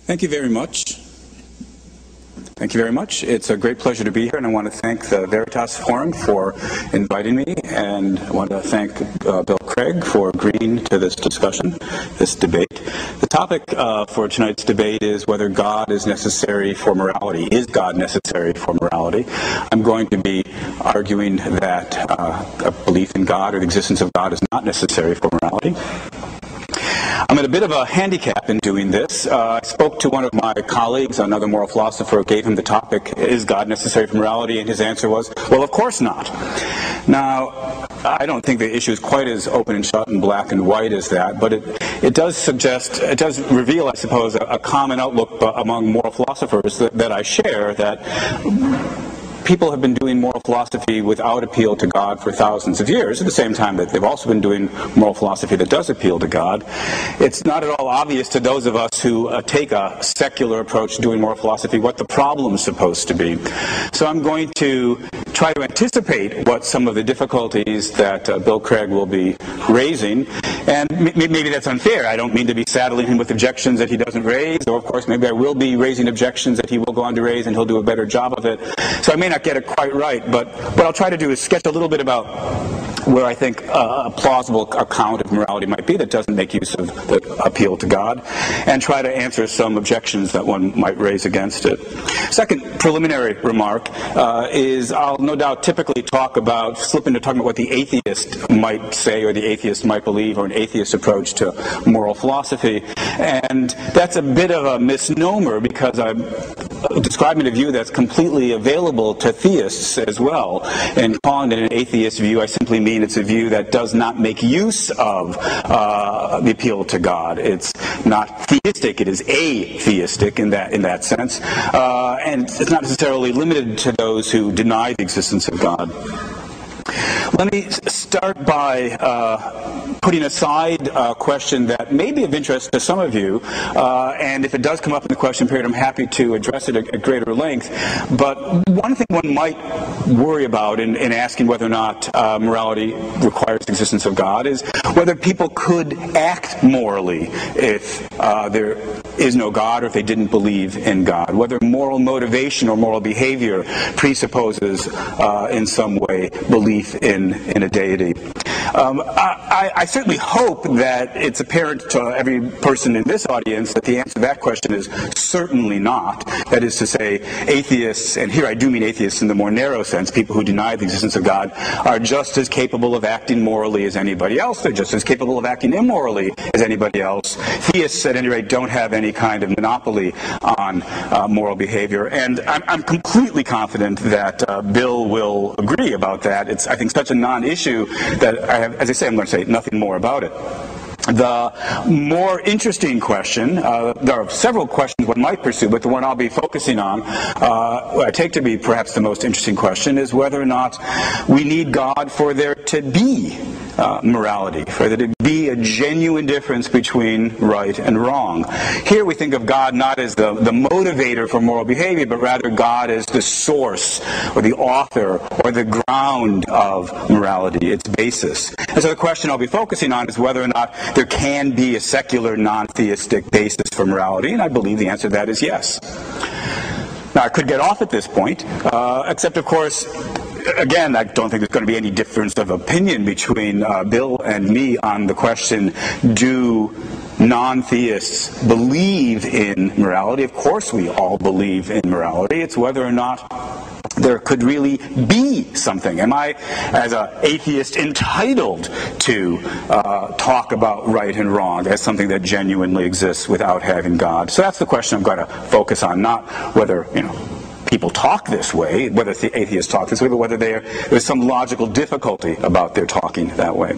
Thank you very much. Thank you very much. It's a great pleasure to be here, and I want to thank the Veritas Forum for inviting me, and I want to thank Bill Craig for agreeing to this discussion, this debate. The topic for tonight's debate is whether God is necessary for morality. Is God necessary for morality? I'm going to be arguing that a belief in God or the existence of God is not necessary for morality. I'm at a bit of a handicap in doing this. I spoke to one of my colleagues, another moral philosopher, gave him the topic, is God necessary for morality? And his answer was, well, of course not. Now, I don't think the issue is quite as open and shut and black and white as that, but it does suggest, it does reveal, I suppose, a common outlook among moral philosophers that I share, that people have been doing moral philosophy without appeal to God for thousands of years, at the same time that they've also been doing moral philosophy that does appeal to God. It's not at all obvious to those of us who take a secular approach to doing moral philosophy what the problem is supposed to be. So I'm going to try to anticipate what some of the difficulties that Bill Craig will be raising, and maybe that's unfair. I don't mean to be saddling him with objections that he doesn't raise, or of course maybe I will be raising objections that he will go on to raise and he'll do a better job of it. So I may not get it quite right, but what I'll try to do is sketch a little bit about where I think a plausible account of morality might be that doesn't make use of the appeal to God, and try to answer some objections that one might raise against it. Second preliminary remark is I'll no doubt typically slip into talking about what the atheist might say or the atheist might believe, or an atheist approach to moral philosophy. And that's a bit of a misnomer, because I'm describing a view that's completely available to theists as well. And calling it an atheist view, I simply mean it's a view that does not make use of the appeal to God. It's not theistic, it is atheistic in that sense. And it's not necessarily limited to those who deny the existence of God. Let me start by putting aside a question that may be of interest to some of you, and if it does come up in the question period, I'm happy to address it at greater length. But one thing one might worry about in asking whether or not morality requires the existence of God is whether people could act morally if there is no God, or if they didn't believe in God. Whether moral motivation or moral behavior presupposes in some way belief in a deity. I certainly hope that it's apparent to every person in this audience that the answer to that question is certainly not. That is to say, atheists, and here I do mean atheists in the more narrow sense, people who deny the existence of God, are just as capable of acting morally as anybody else. They're just as capable of acting immorally as anybody else. Theists, at any rate, don't have any kind of monopoly on moral behavior. And I'm completely confident that Bill will agree about that. It's, I think, such a non-issue that as I say, I'm going to say nothing more about it. The more interesting question, there are several questions one might pursue, but the one I'll be focusing on, what I take to be perhaps the most interesting question, is whether or not we need God for there to be morality, for there to be a genuine difference between right and wrong. Here we think of God not as the motivator for moral behavior, but rather God as the source, or the author, or the ground of morality, its basis. And so the question I'll be focusing on is whether or not there can be a secular, non-theistic basis for morality, and I believe the answer to that is yes. Now, I could get off at this point, except, of course, again, I don't think there's going to be any difference of opinion between Bill and me on the question, do non-theists believe in morality? Of course we all believe in morality. It's whether or not there could really be something. Am I, as an atheist, entitled to talk about right and wrong as something that genuinely exists without having God? So that's the question I'm going to focus on, not whether, people talk this way, whether the atheists talk this way, but whether there's some logical difficulty about their talking that way.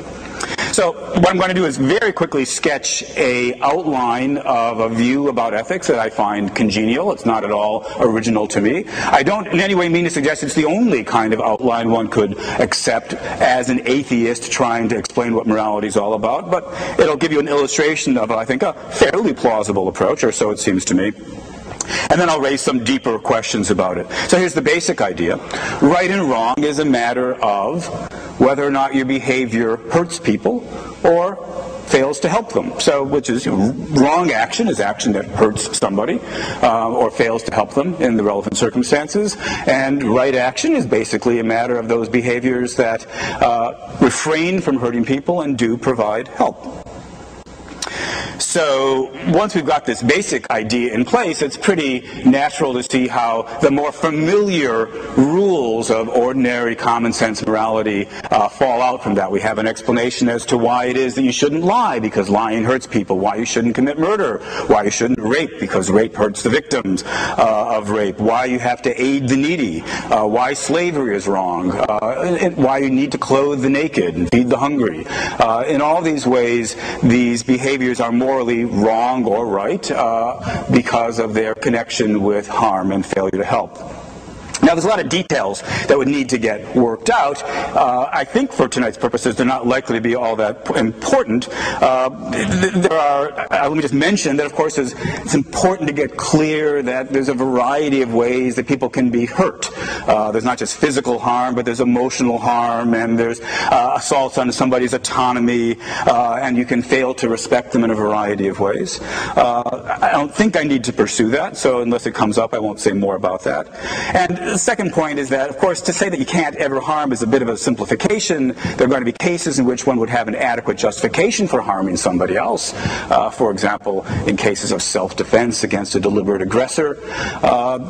So what I'm going to do is very quickly sketch an outline of a view about ethics that I find congenial. It's not at all original to me. I don't in any way mean to suggest it's the only kind of outline one could accept as an atheist trying to explain what morality is all about, but it'll give you an illustration of, I think, a fairly plausible approach, or so it seems to me. And then I'll raise some deeper questions about it. So here's the basic idea. Right and wrong is a matter of whether or not your behavior hurts people or fails to help them. So, which is, wrong action is action that hurts somebody or fails to help them in the relevant circumstances, and right action is basically a matter of those behaviors that refrain from hurting people and do provide help. So once we've got this basic idea in place, it's pretty natural to see how the more familiar rules of ordinary common sense morality fall out from that. We have an explanation as to why it is that you shouldn't lie, because lying hurts people, why you shouldn't commit murder, why you shouldn't rape, because rape hurts the victims of rape, why you have to aid the needy, why slavery is wrong, and why you need to clothe the naked and feed the hungry. In all these ways, these behaviors are morally wrong or right because of their connection with harm and failure to help. Now, there's a lot of details that would need to get worked out. I think for tonight's purposes, they're not likely to be all that important. Let me just mention that, of course, it's important to get clear that there's a variety of ways that people can be hurt. There's not just physical harm, but there's emotional harm, and there's assaults on somebody's autonomy, and you can fail to respect them in a variety of ways. I don't think I need to pursue that, so unless it comes up, I won't say more about that. And the second point is that, of course, to say that you can't ever harm is a bit of a simplification. There are going to be cases in which one would have an adequate justification for harming somebody else. For example, in cases of self-defense against a deliberate aggressor.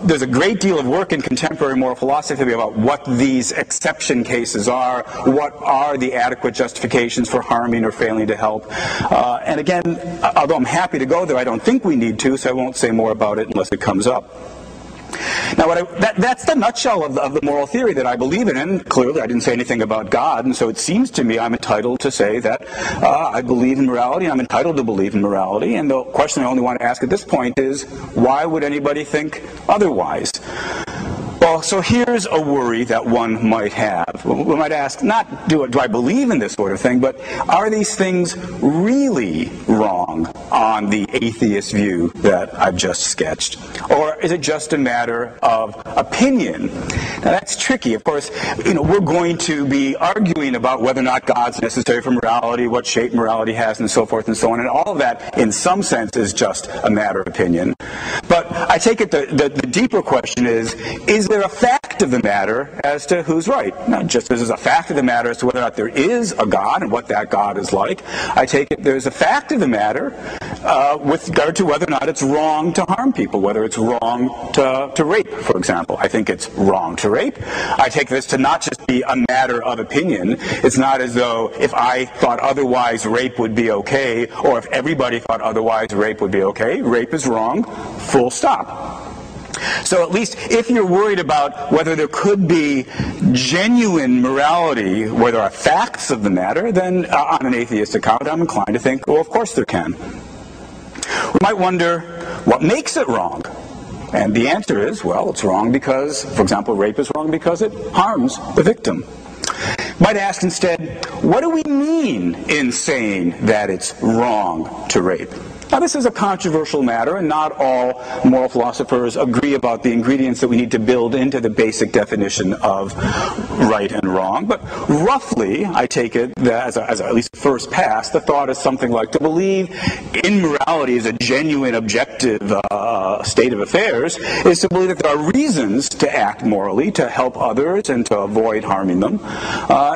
There's a great deal of work in contemporary moral philosophy about what these exception cases are, what are the adequate justifications for harming or failing to help. And again, although I'm happy to go there, I don't think we need to, so I won't say more about it unless it comes up. Now, that's the nutshell of the moral theory that I believe in, and clearly I didn't say anything about God, and so it seems to me I'm entitled to say that I believe in morality, and I'm entitled to believe in morality, and the question I only want to ask at this point is, why would anybody think otherwise? Well, so here's a worry that one might have. We might ask, not do I believe in this sort of thing, but are these things really wrong on the atheist view that I've just sketched? Or is it just a matter of opinion? Now, that's tricky. Of course, we're going to be arguing about whether or not God's necessary for morality, what shape morality has, and so forth and so on, and all of that, in some sense, is just a matter of opinion. But I take it the deeper question is there a fact of the matter as to who's right? Not just as a fact of the matter as to whether or not there is a God and what that God is like. I take it there's a fact of the matter with regard to whether or not it's wrong to harm people, whether it's wrong to rape, for example. I think it's wrong to rape. I take this to not just be a matter of opinion. It's not as though if I thought otherwise rape would be okay, or if everybody thought otherwise rape would be okay. Rape is wrong, full stop. So at least if you're worried about whether there could be genuine morality, where there are facts of the matter, then on an atheist account, I'm inclined to think, well, of course there can. We might wonder, what makes it wrong? And the answer is, well, it's wrong because, for example, rape is wrong because it harms the victim. Might ask instead, what do we mean in saying that it's wrong to rape? Now, this is a controversial matter, and not all moral philosophers agree about the ingredients that we need to build into the basic definition of right and wrong. But roughly, I take it that as at least first pass, the thought is something like to believe in morality as a genuine, objective state of affairs is to believe that there are reasons to act morally, to help others and to avoid harming them,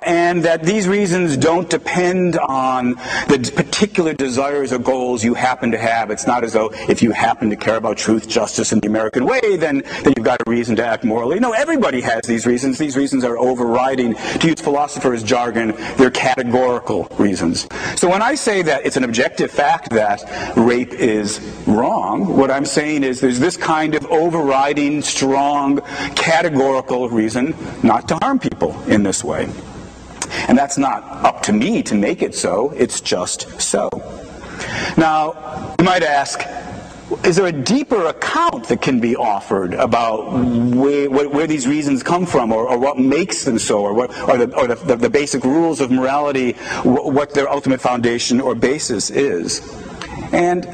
and that these reasons don't depend on the particular desires or goals you happen to have. It's not as though if you happen to care about truth, justice, and the American way, then you've got a reason to act morally. No, everybody has these reasons. These reasons are overriding, to use philosophers' jargon, they're categorical reasons. So when I say that it's an objective fact that rape is wrong, what I'm saying is there's this kind of overriding, strong, categorical reason not to harm people in this way. And that's not up to me to make it so, it's just so. Now, you might ask, is there a deeper account that can be offered about where these reasons come from, or what makes them so, or the basic rules of morality, what their ultimate foundation or basis is? And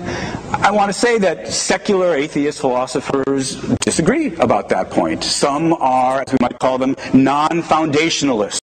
I want to say that secular atheist philosophers disagree about that point. Some are, as we might call them, non-foundationalists.